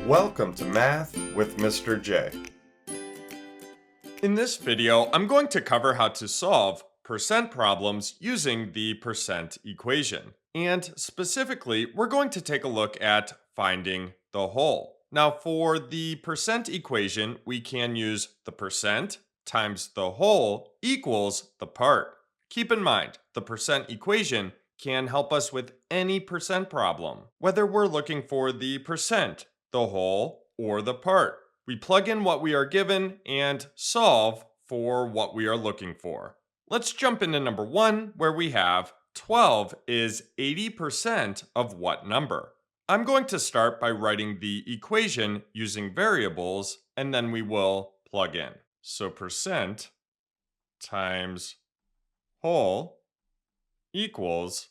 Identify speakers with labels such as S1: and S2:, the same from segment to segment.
S1: Welcome to Math with Mr. J. In this video, I'm going to cover how to solve percent problems using the percent equation. And specifically, we're going to take a look at finding the whole. Now, for the percent equation, we can use the percent times the whole equals the part. Keep in mind, the percent equation can help us with any percent problem, whether we're looking for the percent, the whole, or the part. We plug in what we are given and solve for what we are looking for. Let's jump into number 1, where we have 12 is 80% of what number? I'm going to start by writing the equation using variables, and then we will plug in. So percent times whole equals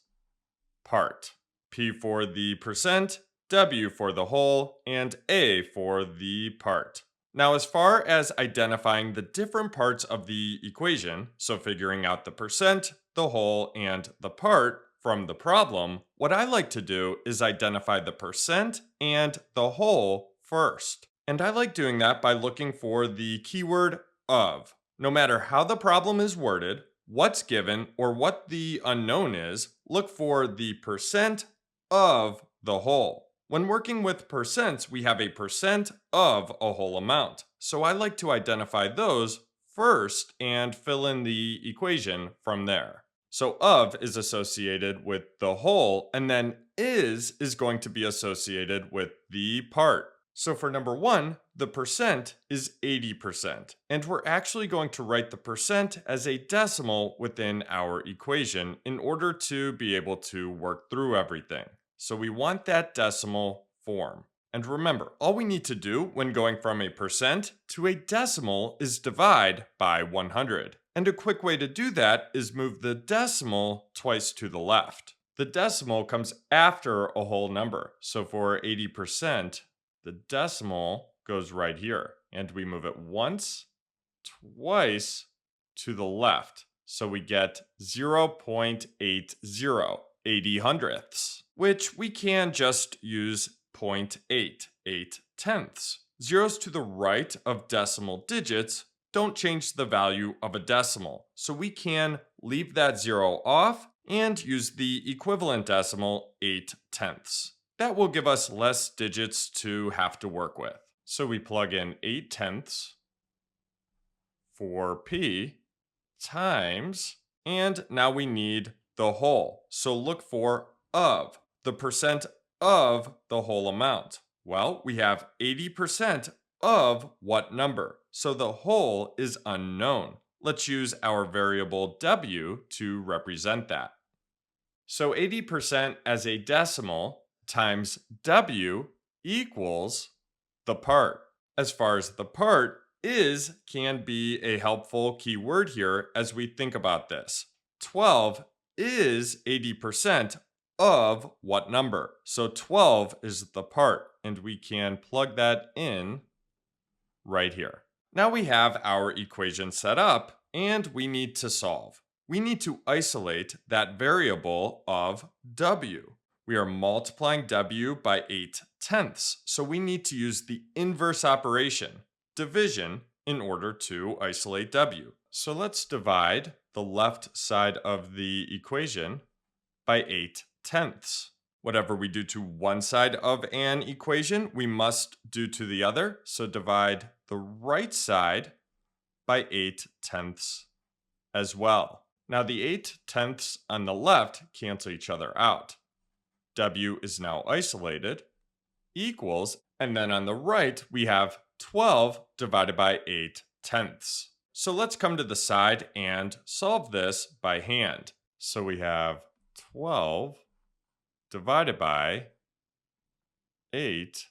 S1: part. P for the percent, W for the whole, and A for the part. Now, as far as identifying the different parts of the equation, so figuring out the percent, the whole, and the part from the problem, what I like to do is identify the percent and the whole first. And I like doing that by looking for the keyword of. No matter how the problem is worded, what's given, or what the unknown is, look for the percent of the whole. When working with percents, we have a percent of a whole amount. So I like to identify those first and fill in the equation from there. So of is associated with the whole, and then is going to be associated with the part. So for number 1, the percent is 80%, and we're actually going to write the percent as a decimal within our equation in order to be able to work through everything. So we want that decimal form. And remember, all we need to do when going from a percent to a decimal is divide by 100. And a quick way to do that is move the decimal twice to the left. The decimal comes after a whole number. So for 80%, the decimal goes right here, and we move it once, twice to the left. So we get 0.80, 80 hundredths, which we can just use 0.8, 8 tenths. Zeros to the right of decimal digits don't change the value of a decimal, so we can leave that 0 off and use the equivalent decimal 8 tenths. That will give us less digits to have to work with. So we plug in 8 tenths for P times, and now we need the whole. So look for of, the percent of the whole amount. Well, we have 80% of what number? So the whole is unknown. Let's use our variable W to represent that. So 80% as a decimal times W equals the part. As far as the part, is can be a helpful keyword here as we think about this. 12 is 80% of what number? So 12 is the part, and we can plug that in right here. Now we have our equation set up, and we need to solve. We need to isolate that variable of W. We are multiplying W by 8 tenths, so we need to use the inverse operation, division, in order to isolate W. So let's divide the left side of the equation by 8 tenths. Whatever we do to one side of an equation, we must do to the other, so divide the right side by 8 tenths as well. Now the 8 tenths on the left cancel each other out. W is now isolated, equals, and then on the right we have 12 divided by 8 tenths. So let's come to the side and solve this by hand. So we have 12 divided by 8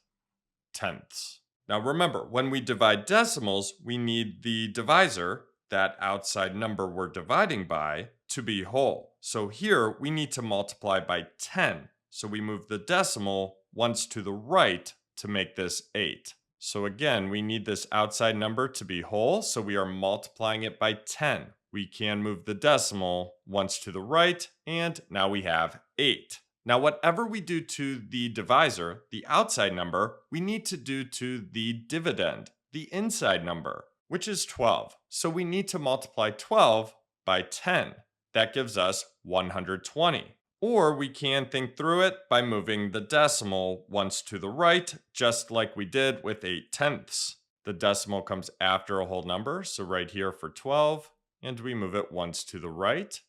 S1: tenths. Now remember, when we divide decimals, we need the divisor, that outside number we're dividing by, to be whole. So here we need to multiply by 10. So we move the decimal once to the right to make this 8. So again, we need this outside number to be whole, so we are multiplying it by 10. We can move the decimal once to the right, and now we have 8. Now, whatever we do to the divisor, the outside number, we need to do to the dividend, the inside number, which is 12. So we need to multiply 12 by 10. That gives us 120. Or we can think through it by moving the decimal once to the right, just like we did with 8/10. The decimal comes after a whole number, so right here for 12, and we move it once to the right.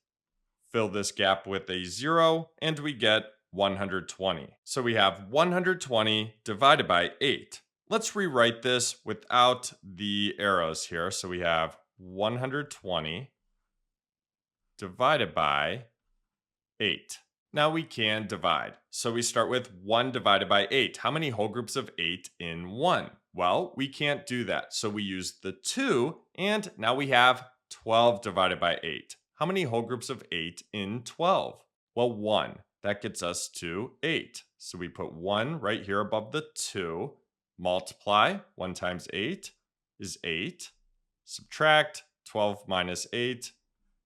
S1: Fill this gap with a 0, and we get 120. So we have 120 divided by 8. Let's rewrite this without the arrows here. So we have 120 divided by 8. Now we can divide. So we start with 1 divided by 8. How many whole groups of 8 in 1? Well, we can't do that. So we use the 2, and now we have 12 divided by 8. How many whole groups of 8 in 12? Well, 1. That gets us to 8. So we put 1 right here above the 2. Multiply. 1 times 8 is 8. Subtract. 12 minus 8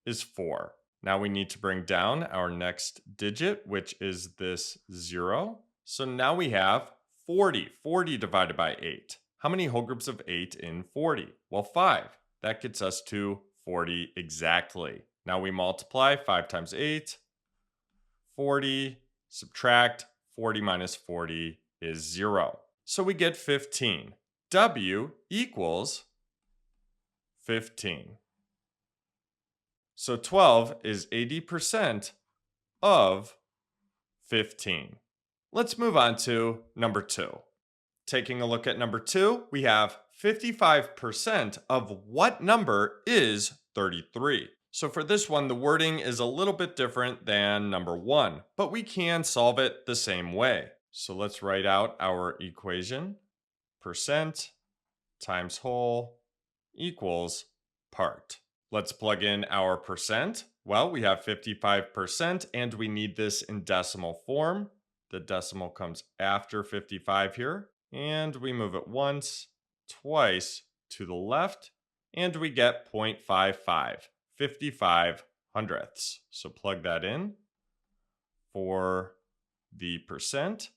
S1: is 4. Now we need to bring down our next digit, which is this 0. So now we have 40. 40 divided by 8. How many whole groups of 8 in 40? Well, 5. That gets us to 40 exactly. Now we multiply 5 times 8, 40, subtract 40 minus 40 is 0. So we get 15. W equals 15. So 12 is 80% of 15. Let's move on to number 2. Taking a look at number 2, we have 55% of what number is 33. So for this one, the wording is a little bit different than number 1, but we can solve it the same way. So let's write out our equation. Percent times whole equals part. Let's plug in our percent. Well, we have 55% and we need this in decimal form. The decimal comes after 55 here, and we move it once, twice to the left, and we get 0.55, 55 hundredths. So plug that in for the percent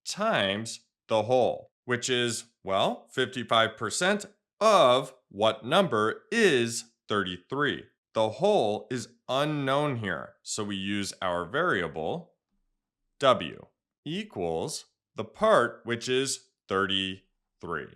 S1: times the whole, which is, well, 55% of what number is 33. The whole is unknown here, so we use our variable W equals the part, which is 33.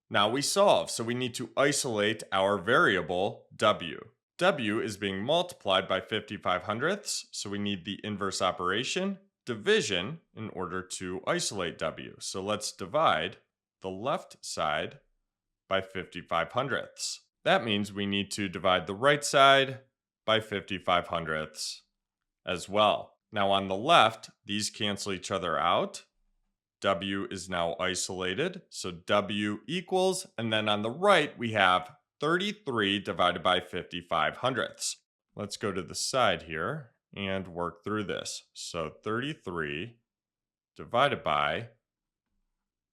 S1: Now we solve, so we need to isolate our variable W. W is being multiplied by 55 hundredths, so we need the inverse operation, division, in order to isolate W. So let's divide the left side by 55 hundredths. That means we need to divide the right side by 55 hundredths as well. Now on the left, these cancel each other out. W is now isolated, so W equals, and then on the right we have 33 divided by 55 hundredths. Let's go to the side here and work through this. So 33 divided by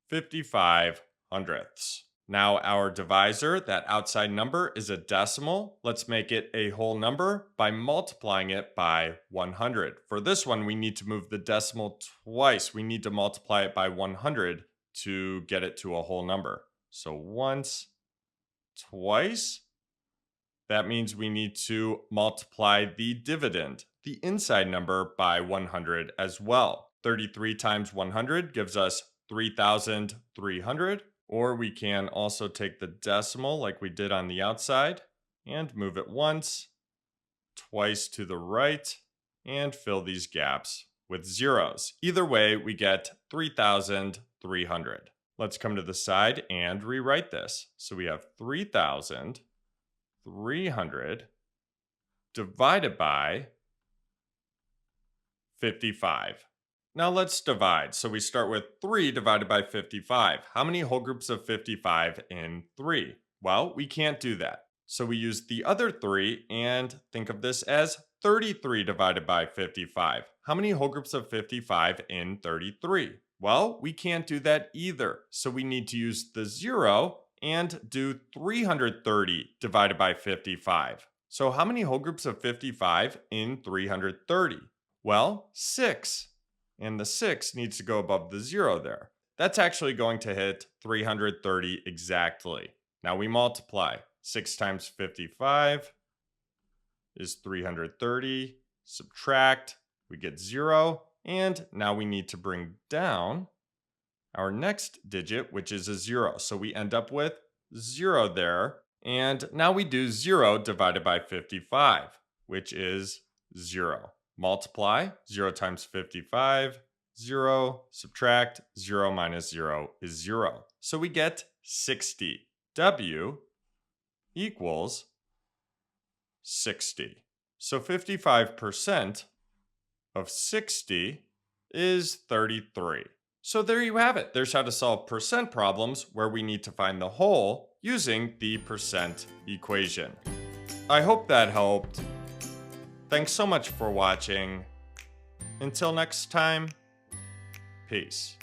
S1: 55 hundredths. Now our divisor, that outside number, is a decimal. Let's make it a whole number by multiplying it by 100. For this one, we need to move the decimal twice. We need to multiply it by 100 to get it to a whole number. So once, twice. That means we need to multiply the dividend, the inside number, by 100 as well. 33 times 100 gives us 3,300. Or we can also take the decimal like we did on the outside and move it once, twice to the right, and fill these gaps with zeros. Either way, we get 3,300. Let's come to the side and rewrite this. So we have 3,300 divided by 55. Now let's divide. So we start with 3 divided by 55. How many whole groups of 55 in 3? Well, we can't do that. So we use the other 3 and think of this as 33 divided by 55. How many whole groups of 55 in 33? Well, we can't do that either. So we need to use the 0 and do 330 divided by 55. So how many whole groups of 55 in 330? Well, 6. And the 6 needs to go above the 0 there. That's actually going to hit 330 exactly. Now we multiply. 6 times 55 is 330. Subtract, we get 0. And now we need to bring down our next digit, which is a 0. So we end up with 0 there. And now we do 0 divided by 55, which is 0. Multiply, 0 times 55, 0. Subtract, 0 minus 0 is 0. So we get 60. W equals 60. So 55% of 60 is 33. So there you have it. There's how to solve percent problems where we need to find the whole using the percent equation. I hope that helped. Thanks so much for watching. Until next time, peace.